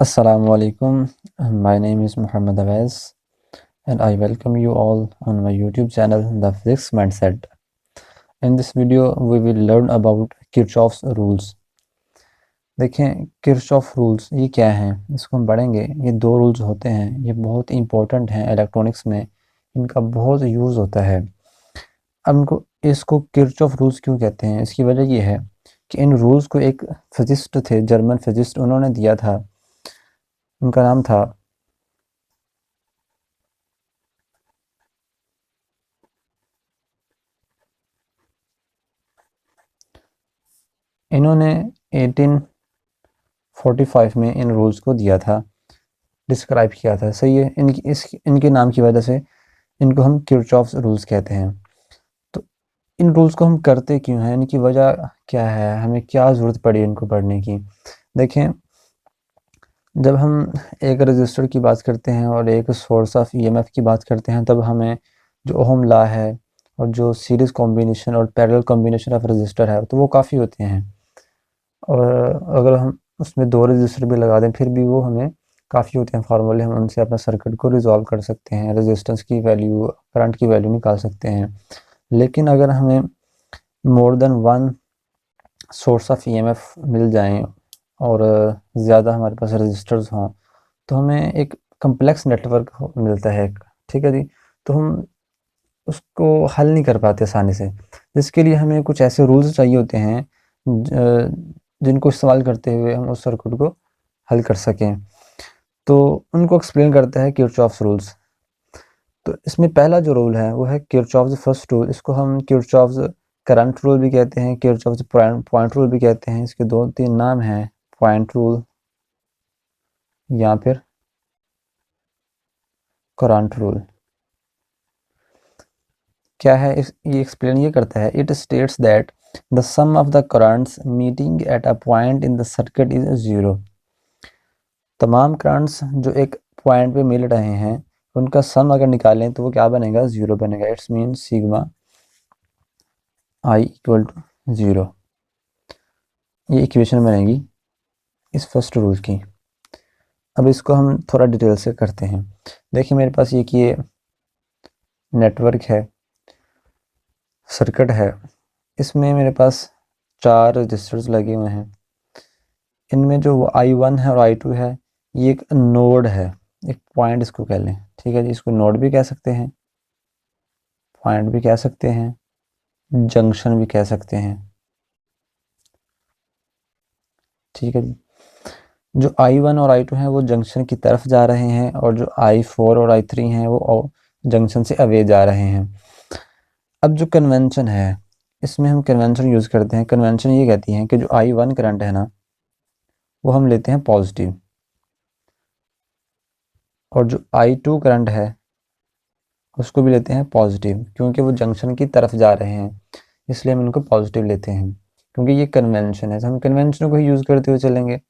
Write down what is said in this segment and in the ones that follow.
Assalamualaikum. My name is Muhammad Awais and I welcome you all on my YouTube channel The Physics Mindset. In this video we will learn about Kirchhoff's rules. देखें Kirchhoff rules ये क्या हैं, इसको हम पढ़ेंगे। ये दो rules होते हैं, ये बहुत इंपॉर्टेंट हैं इलेक्ट्रॉनिक्स में, इनका बहुत यूज़ होता है। अब इनको इसको किरचॉफ रूल्स क्यों कहते हैं, इसकी वजह ये है कि इन रूल्स को एक फिजिस्ट थे, जर्मन फिजिस्ट, उन्होंने दिया था। उनका नाम था इन्होंने 1845 में इन रूल्स को दिया था, डिस्क्राइब किया था। सही है, इनके नाम की वजह से इनको हम किरचॉफ्स रूल्स कहते हैं। तो इन रूल्स को हम करते क्यों हैं, इनकी वजह क्या है, हमें क्या ज़रूरत पड़ी इनको पढ़ने की। देखें, जब हम एक रजिस्टर की बात करते हैं और एक सोर्स ऑफ ईएमएफ की बात करते हैं, तब हमें जो ओहम लॉ है और जो सीरीज़ कॉम्बिनेशन और पैरेलल कॉम्बिनेशन ऑफ रजिस्टर है, तो वो काफ़ी होते हैं। और अगर हम उसमें दो रजिस्टर भी लगा दें फिर भी वो हमें काफ़ी होते हैं फार्मूले, हम उनसे अपना सर्किट को रिजॉल्व कर सकते हैं, रेजिस्टेंस की वैल्यू, करंट की वैल्यू निकाल सकते हैं। लेकिन अगर हमें more than one source of EMF मिल जाएं और ज़्यादा हमारे पास रजिस्टर्स हों, तो हमें एक कम्प्लेक्स नेटवर्क मिलता है एक, ठीक है जी। तो हम उसको हल नहीं कर पाते आसानी से, जिसके लिए हमें कुछ ऐसे रूल्स चाहिए होते हैं जिनको इस्तेमाल करते हुए हम उस सर्किट को हल कर सकें। तो उनको एक्सप्लेन करता है किरचॉफ्स रूल्स। तो इसमें पहला जो रूल है वो है किरचॉफ्स फर्स्ट रूल। इसको हम किरचॉफ्स करंट रूल भी कहते हैं, किरचॉफ्स पॉइंट रूल भी कहते हैं। इसके दो तीन नाम हैं, पॉइंट रूल या फिर करंट रूल। क्या है ये एक्सप्लेन ये करता है, it states that the sum of the currents meeting at a point in the circuit is zero. तमाम करंट्स जो एक पॉइंट पे मिल रहे हैं उनका सम अगर निकालें तो वो क्या बनेगा, ज़ीरो बनेगा। It's mean sigma I equal to zero. ये इक्वेशन बनेगी इस फर्स्ट रूल की। अब इसको हम थोड़ा डिटेल से करते हैं। देखिए मेरे पास ये नेटवर्क है, सर्किट है, इसमें मेरे पास चार रजिस्टर्स लगे हुए हैं। इनमें जो I1 है और I2 है, ये एक नोड है, एक पॉइंट इसको कह लें, ठीक है जी। इसको नोड भी कह सकते हैं, पॉइंट भी कह सकते हैं, जंक्शन भी कह सकते हैं, ठीक है जी। जो I1 और I2 हैं वो जंक्शन की तरफ जा रहे हैं और जो I4 और I3 हैं वो जंक्शन से अवे जा रहे हैं। अब जो कन्वेंशन है, इसमें हम कन्वेंशन यूज़ करते हैं। कन्वेंशन ये कहती है कि जो I1 करंट है ना, वो हम लेते हैं पॉजिटिव, और जो I2 करंट है उसको भी लेते हैं पॉजिटिव, क्योंकि वो जंक्शन की तरफ जा रहे हैं, इसलिए हम इनको पॉजिटिव लेते हैं, क्योंकि ये कन्वेंशन है। तो हम कन्वेंशन को ही यूज़ करते हुए चलेंगे।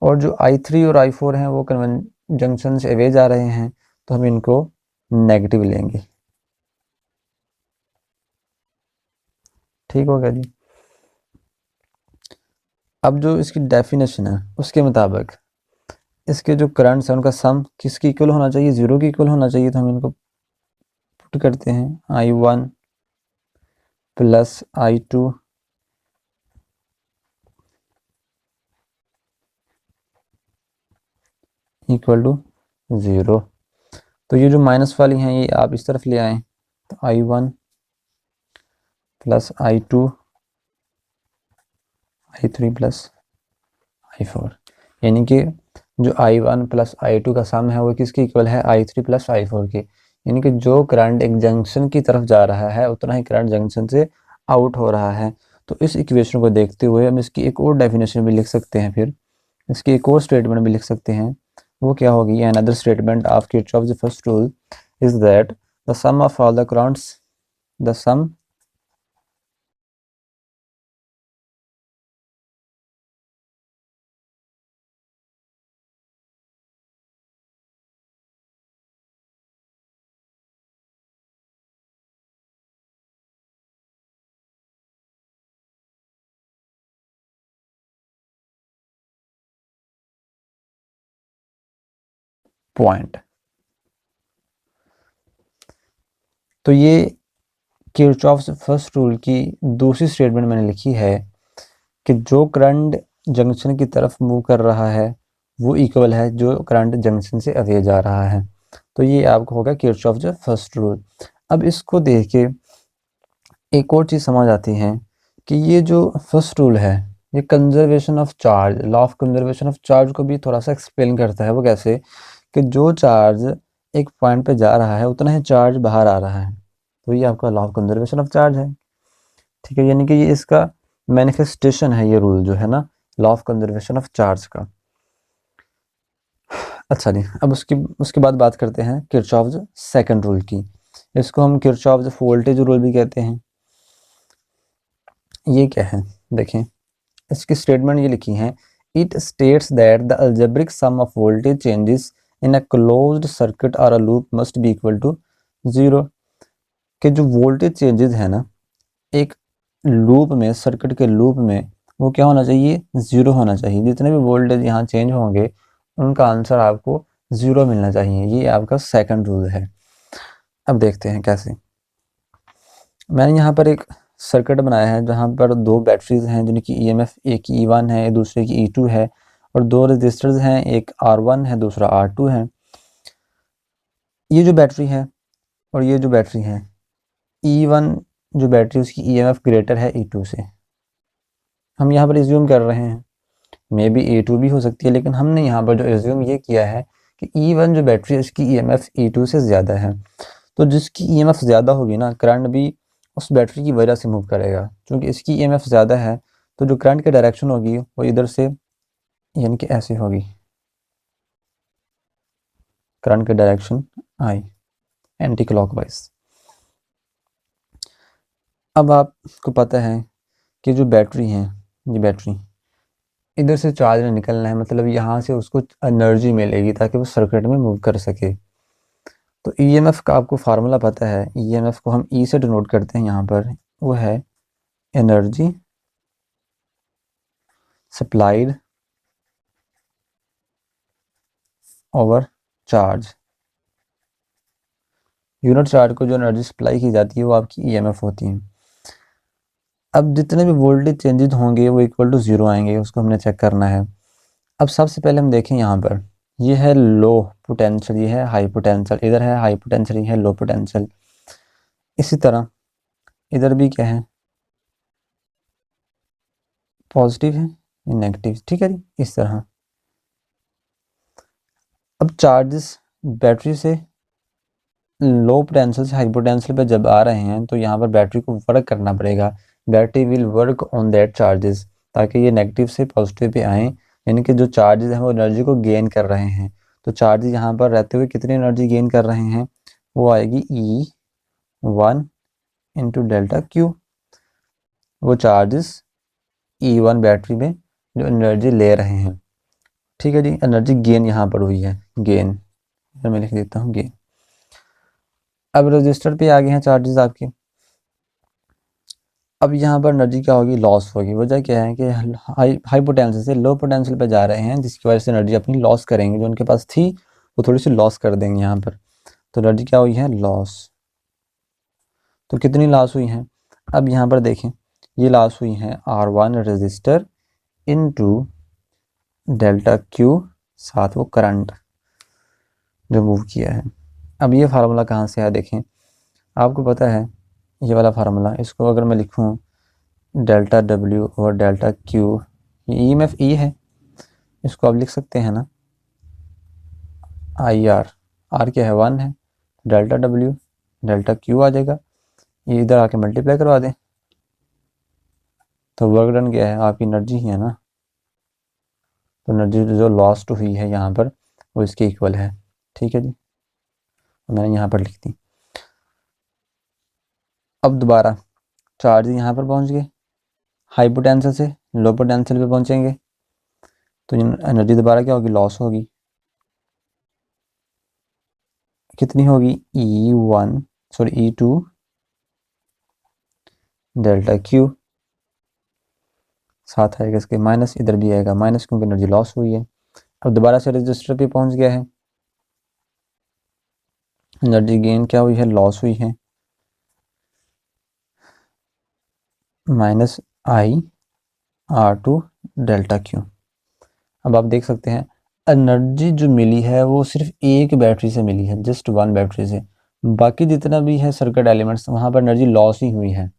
और जो I3 और I4 हैं वो कन्वें जंक्शन से अवे जा रहे हैं, तो हम इनको नेगेटिव लेंगे। ठीक हो गया जी। अब जो इसकी डेफिनेशन है उसके मुताबिक इसके जो करंट्स हैं उनका सम किसकी इक्वल होना चाहिए, ज़ीरो की इक्वल होना चाहिए। तो हम इनको पुट करते हैं, I1 plus I2 equal to zero. तो ये जो माइनस वाली हैं ये आप इस तरफ ले आएँ, तो I1 plus I2 I3 plus I4, यानी कि जो I1 प्लस I2 का सम है वो किसकी इक्वल है, I3 प्लस I4 की। यानी कि जो करंट एक जंक्शन की तरफ जा रहा है उतना ही करंट जंक्शन से आउट हो रहा है। तो इस इक्वेशन को देखते हुए हम इसकी एक और डेफिनेशन भी लिख सकते हैं, फिर इसकी एक और स्टेटमेंट भी लिख सकते हैं। वो क्या होगी, another statement of Kirchhoff's first rule is that the sum of all the currents, the sum point. तो ये किरचॉफ्स फर्स्ट रूल की दूसरी स्टेटमेंट मैंने लिखी है कि जो करंट जंक्शन की तरफ मूव कर रहा है वो इक्वल है जो करंट जंक्शन से अवे जा रहा है। तो ये आपको होगा किरचॉफ्स जो फर्स्ट रूल। अब इसको देख के एक और चीज़ समझ आती है कि ये जो फर्स्ट रूल है ये conservation of charge, law of conservation of charge को भी थोड़ा सा एक्सप्लेन करता है। वो कैसे कि जो चार्ज एक पॉइंट पे जा रहा है उतना ही चार्ज बाहर आ रहा है। तो ये आपका law of conservation of charge है। ठीक है, यानी कि ये इसका मैनिफेस्टेशन है, ये रूल जो है ना law of conservation of charge का। अच्छा जी, अब उसके बाद बात करते हैं किरचॉफ्स सेकंड रूल की। इसको हम किरचॉफ्स वोल्टेज रूल भी कहते हैं। ये क्या है देखें, इसकी स्टेटमेंट ये लिखी है, it states that the algebraic sum of voltage changes in a closed circuit और a loop must be equal to 0। कि जो वोल्टेज चेंजेस है ना एक लूप में, सर्किट के लूप में, वो क्या होना चाहिए, 0 होना चाहिए। जितने भी वोल्टेज यहाँ चेंज होंगे उनका आंसर आपको 0 मिलना चाहिए। ये आपका सेकंड रूल है। अब देखते हैं कैसे। मैंने यहाँ पर एक सर्किट बनाया है जहाँ पर दो बैटरीज हैं जिनकी ईएमएफ एक की E1 है दूसरे की E2 है, और दो रजिस्टर्स हैं, एक R1 है दूसरा R2 है। ये जो बैटरी है और ये जो बैटरी है, E1 जो बैटरी उसकी ईएमएफ ग्रेटर है E2 से। हम यहाँ पर एज्यूम कर रहे हैं, मे बी E2 भी हो सकती है, लेकिन हमने यहाँ पर जो एज्यूम ये किया है कि E1 जो बैटरी है उसकी ईएमएफ E2 से ज़्यादा है। तो जिसकी ईएमएफ ज़्यादा होगी ना करंट भी उस बैटरी की वजह से मूव करेगा। क्योंकि इसकी ईएमएफ ज़्यादा है तो जो करंट की डायरेक्शन होगी वो इधर से, यानी कि ऐसे होगी, करंट की डायरेक्शन आई एंटी क्लॉकवाइज। अब आपको पता है कि जो बैटरी है, ये बैटरी इधर से चार्ज निकलना है, मतलब यहाँ से उसको एनर्जी मिलेगी ताकि वो सर्किट में मूव कर सके। तो ईएमएफ का आपको फार्मूला पता है, ईएमएफ को हम ई से डिनोट करते हैं यहाँ पर, वो है energy supplied over charge. Unit charge को जो एनर्जी सप्लाई की जाती है वो आपकी ईएमएफ होती है। अब जितने भी वोल्टेज चेंजेस होंगे वो इक्वल टू 0 आएंगे, उसको हमने चेक करना है। अब सबसे पहले हम देखें यहाँ पर, ये है लो पोटेंशियल, ये है हाई पोटेंशियल, इधर है हाई पोटेंशियल, ये है लो पोटेंशियल। इसी तरह इधर भी क्या है, पॉजिटिव है ये नेगेटिव। ठीक है जी, इस तरह। अब चार्जेस बैटरी से लो पोटेंशियल से हाई पोटेंशियल पे जब आ रहे हैं तो यहाँ पर बैटरी को वर्क करना पड़ेगा। Battery will work on that charges, ताकि ये नेगेटिव से पॉजिटिव पे आएँ, यानी कि जो चार्जेस हैं वो एनर्जी को गेन कर रहे हैं। तो चार्जेस यहाँ पर रहते हुए कितनी एनर्जी गेन कर रहे हैं, वो आएगी E1 इंटू डेल्टा क्यू। वो चार्जेस E1 बैटरी में जो एनर्जी ले रहे हैं। ठीक है जी, एनर्जी गेन यहाँ पर हुई है, गेन, मैं लिख देता हूँ गेन। अब रजिस्टर पे आ गए हैं चार्जेस आपके। अब यहाँ पर एनर्जी क्या होगी, लॉस होगी। वजह क्या है कि हाई पोटेंशियल से लो पोटेंशियल पे जा रहे हैं, जिसकी वजह से एनर्जी अपनी लॉस करेंगे, जो उनके पास थी वो थोड़ी सी लॉस कर देंगे यहाँ पर। तो एनर्जी क्या हुई है, लॉस। तो कितनी लॉस हुई है, अब यहाँ पर देखें, ये लॉस हुई है R1 register into delta Q, साथ वो करंट जो मूव किया है। अब ये फार्मूला कहाँ से आया देखें, आपको पता है ये वाला फार्मूला, इसको अगर मैं लिखूँ डेल्टा W और डेल्टा Q, ये EMF E है, इसको आप लिख सकते हैं ना IR। R क्या है, 1 है, डेल्टा W डेल्टा Q आ जाएगा, ये इधर आके मल्टीप्लाई करवा दें तो वर्क डन क्या है, आपकी एनर्जी ही है ना। तो एनर्जी जो लॉस्ट हुई है यहाँ पर वो इसके इक्वल है। ठीक है जी, मैंने यहाँ पर लिख दी। अब दोबारा चार्ज यहाँ पर पहुँच गए, हाई पोटेंशियल से लो पोटेंशियल पे पहुँचेंगे तो एनर्जी दोबारा क्या होगी, लॉस होगी। कितनी होगी, E2 डेल्टा क्यू, साथ आएगा इसके माइनस, इधर भी आएगा माइनस क्योंकि एनर्जी लॉस हुई है। अब दोबारा से रजिस्टर पे पहुंच गया है, एनर्जी गेन क्या हुई है, लॉस हुई है, minus I R two delta Q. अब आप देख सकते हैं एनर्जी जो मिली है वो सिर्फ एक बैटरी से मिली है, जस्ट वन बैटरी से। बाकी जितना भी है सर्किट एलिमेंट्स, वहाँ पर एनर्जी लॉस ही हुई है।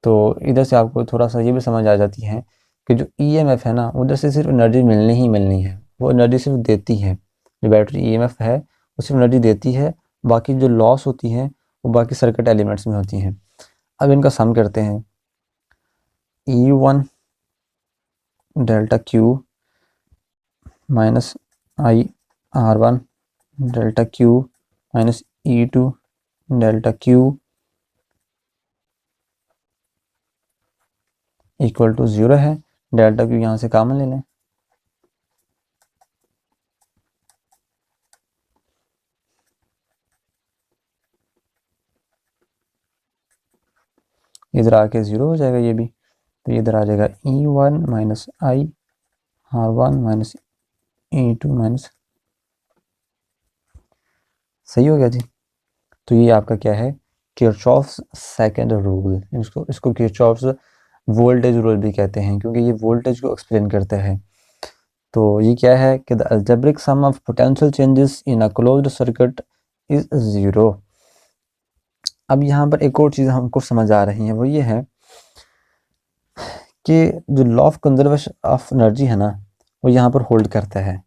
तो इधर से आपको थोड़ा सा ये भी समझ आ जाती है कि जो ईएमएफ है ना, उधर से सिर्फ एनर्जी मिलनी ही मिलनी है, वो एनर्जी सिर्फ देती है। जो बैटरी ईएमएफ है वो सिर्फ एनर्जी देती है, बाकी जो लॉस होती है वो बाकी सर्किट एलिमेंट्स में होती हैं। अब इनका सम करते हैं, E1 delta Q minus I R one delta Q minus E2 delta Q equal to 0 है। डेल्टा क्यू यहाँ से कॉमन ले लें, इधर आके 0 हो जाएगा ये भी। तो इधर आ जाएगा E1 minus I R one minus E2 minus, सही हो गया जी। तो ये आपका क्या है, किरचॉफ्स सेकंड रूल। इसको किरचॉफ्स वोल्टेज रूल भी कहते हैं, क्योंकि ये वोल्टेज को एक्सप्लेन करता है। तो ये क्या है कि the algebraic sum of potential changes in a closed circuit is 0। अब यहाँ पर एक और चीज़ हमको समझ आ रही है, वो ये है कि जो law of conservation of energy है ना, वो यहाँ पर होल्ड करता है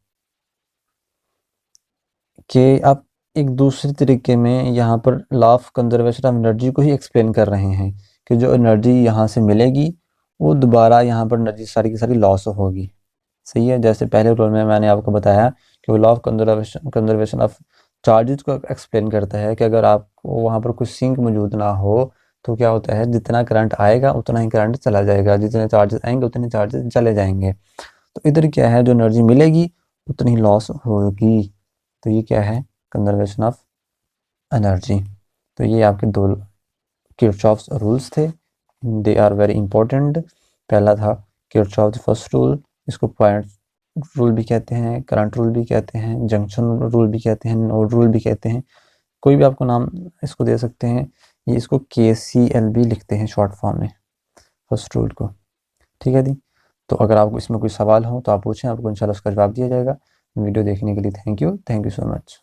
कि आप एक दूसरे तरीके में यहाँ पर law of conservation of energy को ही एक्सप्लेन कर रहे हैं कि जो एनर्जी यहाँ से मिलेगी वो दोबारा यहाँ पर एनर्जी सारी की सारी लॉस होगी। सही है, जैसे पहले रोल में मैंने आपको बताया कि वो law of conservation of charges को एक्सप्लेन करता है कि अगर आपको वहाँ पर कुछ सिंक मौजूद ना हो तो क्या होता है, जितना करंट आएगा उतना ही करंट चला जाएगा, जितने चार्जेस आएंगे उतने चार्जेस चले जाएंगे। तो इधर क्या है, जो एनर्जी मिलेगी उतनी लॉस होगी। तो ये क्या है, कंजर्वेशन ऑफ एनर्जी। तो ये आपके दो किरचॉफ्स रूल्स थे, दे आर वेरी इंपॉर्टेंट। पहला था किरचॉफ फर्स्ट रूल, इसको पॉइंट रूल भी कहते हैं, करंट रूल भी कहते हैं, जंक्शन रूल भी कहते हैं, नोड रूल भी कहते हैं, कोई भी आपको नाम इसको दे सकते हैं। ये इसको KCL भी लिखते हैं शॉर्ट फॉर्म में, फर्स्ट रूल को। ठीक है जी। तो अगर आपको इसमें कोई सवाल हो तो आप पूछें, आपको इंशाल्लाह उसका जवाब दिया जाएगा। वीडियो देखने के लिए थैंक यू सो मच।